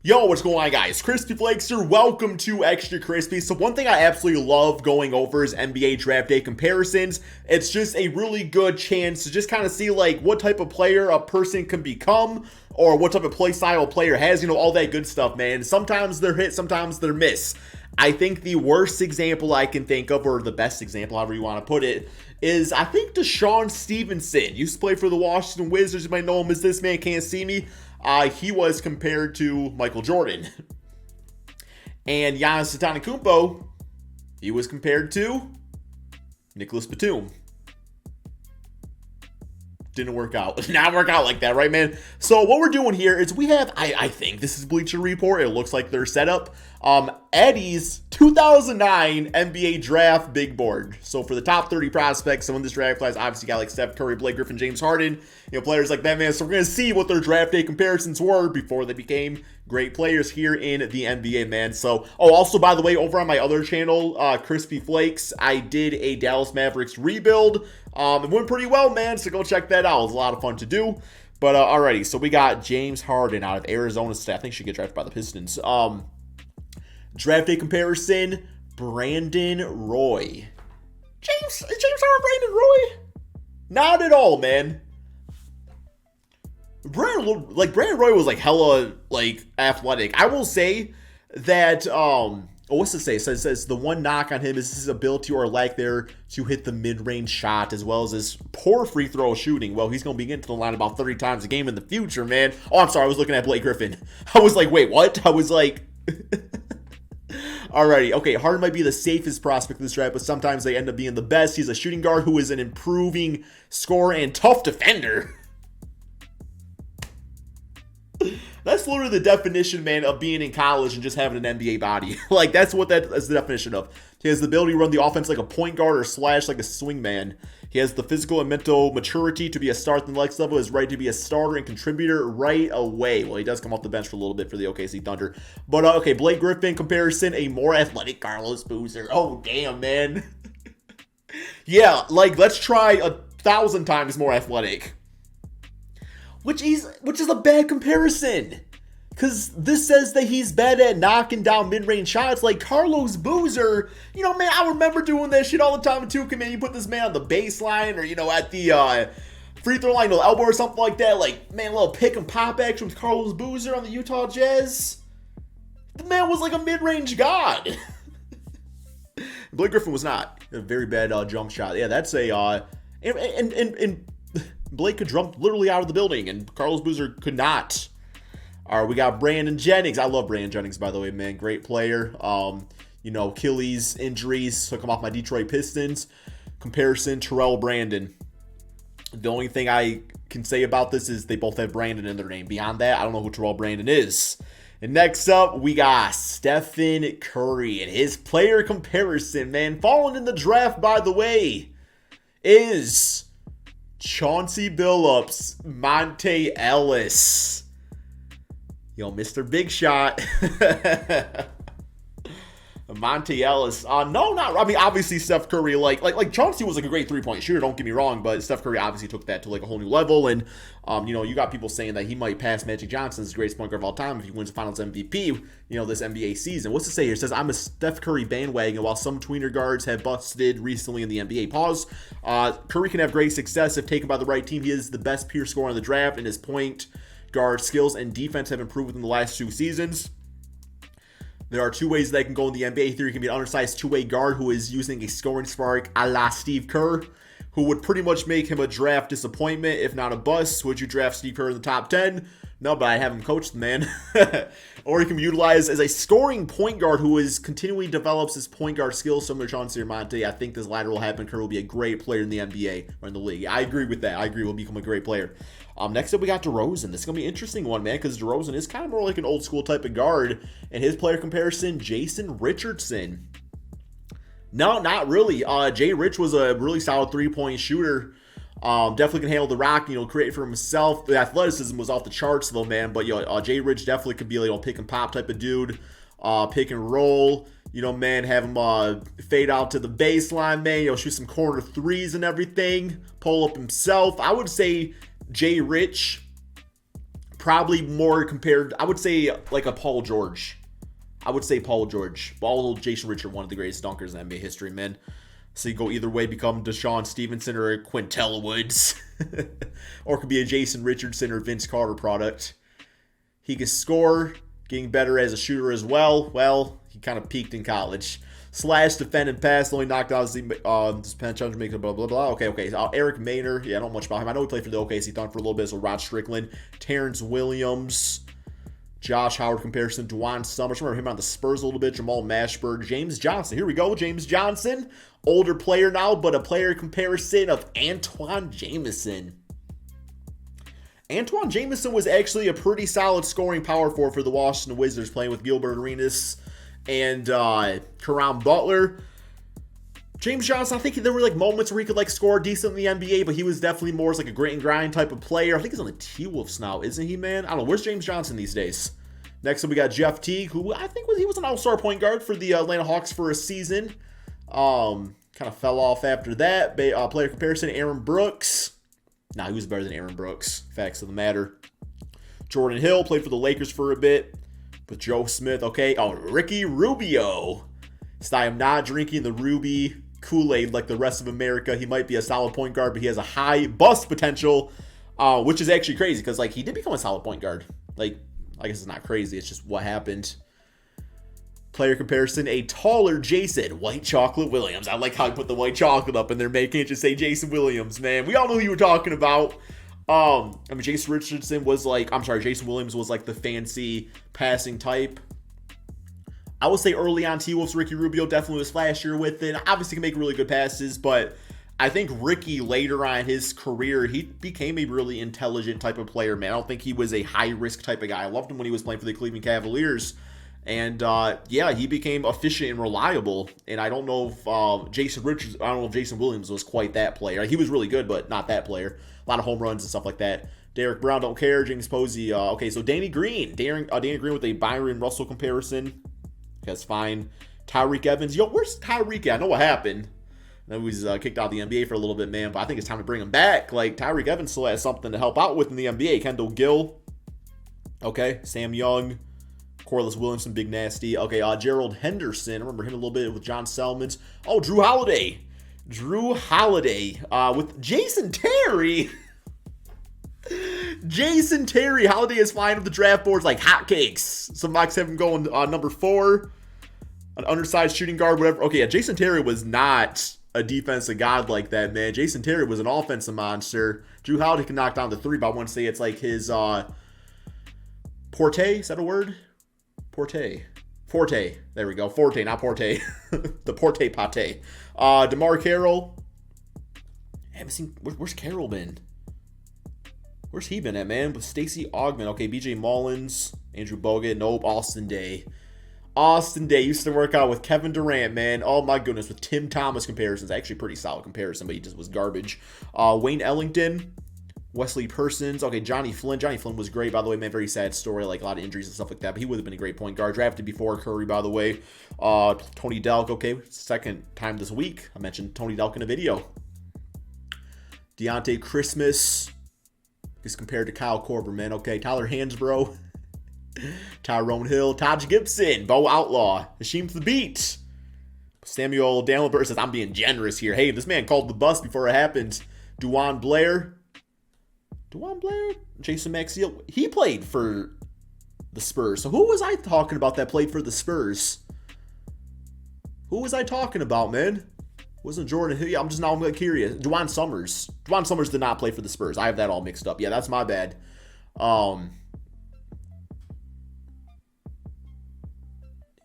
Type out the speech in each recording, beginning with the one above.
Yo, what's going on, guys? Crispy Flakes here. Welcome to Extra Crispy. So one thing I absolutely love going over is NBA draft day comparisons. It's just a really good chance to just kind of see like what type of player a person can become or what type of play style a player has, all that good stuff, man. Sometimes they're hit, sometimes they're miss. I think the worst example I can think of, or the best example, however you want to put it, is I think Deshaun Stevenson. Used to play for the Washington Wizards. You might know him as This Man Can't See Me. He was compared to Michael Jordan. And Giannis Antetokounmpo, he was compared to Nicholas Batum. Didn't work out. Not work out like that, right, man? So what we're doing here is we have, I think this is Bleacher Report. It looks like they're set up. Eddie's 2009 NBA Draft Big Board. So for the top 30 prospects, some of this draft class obviously got like Steph Curry, Blake Griffin, James Harden, players like that, man. So we're going to see what their draft day comparisons were before they became great players here in the NBA, man. So, also, by the way, over on my other channel, Crispy Flakes, I did a Dallas Mavericks rebuild. It went pretty well, man, so go check that out. It was a lot of fun to do. But, alrighty, so we got James Harden out of Arizona State. I think she should get drafted by the Pistons. Draft day comparison, Brandon Roy. James Harden, Brandon Roy? Not at all, man. Brandon Roy was like hella athletic. I will say that what's it say? It says the one knock on him is his ability or lack there to hit the mid-range shot as well as his poor free throw shooting. Well, he's going to be getting to the line about 30 times a game in the future, man. Oh, I'm sorry. I was looking at Blake Griffin. I was like, wait, what? I was like... Alrighty, okay, Harden might be the safest prospect in this draft, but sometimes they end up being the best. He's a shooting guard who is an improving scorer and tough defender. That's literally the definition, man, of being in college and just having an NBA body. That's what that is the definition of. He has the ability to run the offense like a point guard or slash like a swingman. He has the physical and mental maturity to be a star at the next level. His right to be a starter and contributor right away. Well, he does come off the bench for a little bit for the OKC Thunder. But, okay, Blake Griffin comparison, a more athletic Carlos Boozer. Oh, damn, man. Yeah, let's try 1,000 times more athletic. Which is a bad comparison. Because this says that he's bad at knocking down mid-range shots like Carlos Boozer. Man, I remember doing that shit all the time too. Man, you put this man on the baseline or, at the free throw line, elbow or something like that. Man, a little pick and pop action with Carlos Boozer on the Utah Jazz. The man was like a mid-range god. Blake Griffin was not. A very bad jump shot. Yeah, that's a... And Blake could jump literally out of the building, and Carlos Boozer could not. All right, we got Brandon Jennings. I love Brandon Jennings, by the way, man. Great player. Achilles injuries took him off my Detroit Pistons. Comparison, Terrell Brandon. The only thing I can say about this is they both have Brandon in their name. Beyond that, I don't know who Terrell Brandon is. And next up, we got Stephen Curry. And his player comparison, man, falling in the draft, by the way, is... Chauncey Billups, Monte Ellis. Mr. Big Shot. Monte Ellis. Obviously Steph Curry, like Chauncey was a great three-point shooter, don't get me wrong, but Steph Curry obviously took that to a whole new level, and you got people saying that he might pass Magic Johnson as the greatest point guard of all time if he wins the Finals MVP, this NBA season. What's it say here? It says, I'm a Steph Curry bandwagon, while some tweener guards have busted recently in the NBA. Pause. Curry can have great success if taken by the right team. He is the best pure scorer in the draft, and his point guard skills and defense have improved within the last 2 seasons. There are 2 ways that can go in the NBA. Either he can be an undersized two-way guard who is using a scoring spark a la Steve Kerr, who would pretty much make him a draft disappointment, if not a bust. Would you draft Steve Kerr in the top 10? No, but I have him coach the man. Or he can be utilized as a scoring point guard who is continually develops his point guard skills, similar to Chauncey or Monte. I think this latter will happen. Kerr will be a great player in the NBA or in the league. I agree with that. I agree he'll become a great player. Next up, we got Derozan. This is going to be an interesting one, man, because Derozan is kind of more like an old school type of guard. And his player comparison, Jason Richardson. No, not really. Jay Rich was a really solid three-point shooter. Definitely can handle the rock, create for himself. The athleticism was off the charts, though, man. But, Jay Rich definitely could be a pick and pop type of dude. Pick and roll, man, have him fade out to the baseline, man. Shoot some corner threes and everything. Pull up himself. I would say Jay Rich probably more compared, I would say, like a Paul George. I would say Paul George. Although Jason Richard, one of the greatest dunkers in NBA history, man. So you go either way, become Deshaun Stevenson or a Quintella Woods. Or it could be a Jason Richardson or Vince Carter product. He can score, getting better as a shooter as well. Well, he kind of peaked in college. Slash, defend, and pass. Only knocked out this pen challenge, make blah, blah, blah. Okay. Eric Maynard. Yeah, I don't know much about him. I know he played for the OKC Thunder for a little bit. So Rod Strickland. Terrence Williams. Josh Howard comparison. Dwan Summers. Remember him on the Spurs a little bit. Jamal Mashburn. James Johnson. Here we go. James Johnson. Older player now, but a player comparison of Antoine Jamison. Antoine Jamison was actually a pretty solid scoring power forward for the Washington Wizards, playing with Gilbert Arenas and Caron Butler. James Johnson, I think there were like moments where he could like score decent in the NBA, but he was definitely more as like a grit and grind type of player. I think he's on the T-Wolves now, isn't he, man? I don't know. Where's James Johnson these days? Next up, we got Jeff Teague, who I think he was an all-star point guard for the Atlanta Hawks for a season. Kind of fell off after that. Player comparison, Aaron Brooks. Nah, he was better than Aaron Brooks. Facts of the matter. Jordan Hill played for the Lakers for a bit. With Joe Smith, okay. Oh, Ricky Rubio. I am not drinking the Ruby Kool-Aid like the rest of America. He might be a solid point guard, but he has a high bust potential, which is actually crazy because like he did become a solid point guard. Like, I guess it's not crazy. It's just what happened. Player comparison, a taller Jason White Chocolate Williams. I like how I put the white chocolate up in there, man. Can't just say Jason Williams, man. We all know who you were talking about. I mean, Jason Williams was like the fancy passing type. I would say early on T-Wolves, Ricky Rubio definitely was flashier with it. Obviously can make really good passes, but I think Ricky later on in his career, he became a really intelligent type of player, man. I don't think he was a high-risk type of guy. I loved him when he was playing for the Cleveland Cavaliers. And, yeah, he became efficient and reliable. And I don't know if Jason Williams was quite that player. He was really good, but not that player. A lot of home runs and stuff like that. Derek Brown, don't care. James Posey. Okay, so Danny Green. Danny Green with a Byron Russell comparison. That's fine. Tyreek Evans. Yo, where's Tyreek at? I know what happened. Then he was kicked out of the NBA for a little bit, man. But I think it's time to bring him back. Like, Tyreek Evans still has something to help out with in the NBA. Kendall Gill. Okay, Sam Young. Corliss Williamson, Big Nasty. Okay, Gerald Henderson. I remember him a little bit with John Selmans. Oh, Drew Holiday. With Jason Terry. Jason Terry. Holiday is flying up the draft boards like hotcakes. Some mocks have him going number 4. An undersized shooting guard, whatever. Okay, yeah, Jason Terry was not a defensive god like that, man. Jason Terry was an offensive monster. Drew Holiday can knock down the 3, but I want to say it's like his Forte. Is that a word? Forte. There we go. Forte, not Porte. The Porte Pate. DeMar Carroll. I haven't seen. Where's Carroll been? Where's he been at, man? With Stacey Augmon. Okay, BJ Mullins. Andrew Bogut. Nope. Austin Day. Used to work out with Kevin Durant, man. Oh, my goodness. With Tim Thomas comparisons. Actually, pretty solid comparison, but he just was garbage. Wayne Ellington. Wesley Persons. Okay, Johnny Flynn. Johnny Flynn was great, by the way, man. Very sad story, like a lot of injuries and stuff like that. But he would have been a great point guard. Drafted before Curry, by the way. Tony Delk. Okay, second time this week. I mentioned Tony Delk in a video. Deontay Christmas is compared to Kyle Korver, man. Okay, Tyler Hansbrough. Tyrone Hill. Taj Gibson. Bo Outlaw. Hasheem Thabit. Samuel Dallenberg says, I'm being generous here. Hey, this man called the bus before it happened. Duane Blair. Jason Maxiell. He played for the Spurs. So who was I talking about that played for the Spurs? Who was I talking about, man? Wasn't Jordan Hill? Yeah, I'm just now curious. Juwan Summers. Juwan Summers did not play for the Spurs. I have that all mixed up. Yeah, that's my bad.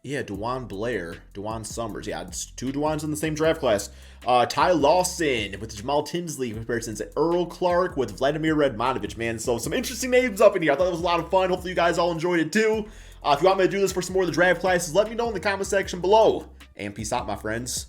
Yeah, Dewan Blair, Dewan Summers. Yeah, it's 2 Dewans in the same draft class. Ty Lawson with Jamal Tinsley comparisons. Earl Clark with Vladimir Radmanovic, man. So some interesting names up in here. I thought it was a lot of fun. Hopefully you guys all enjoyed it too. If you want me to do this for some more of the draft classes, let me know in the comment section below. And peace out, my friends.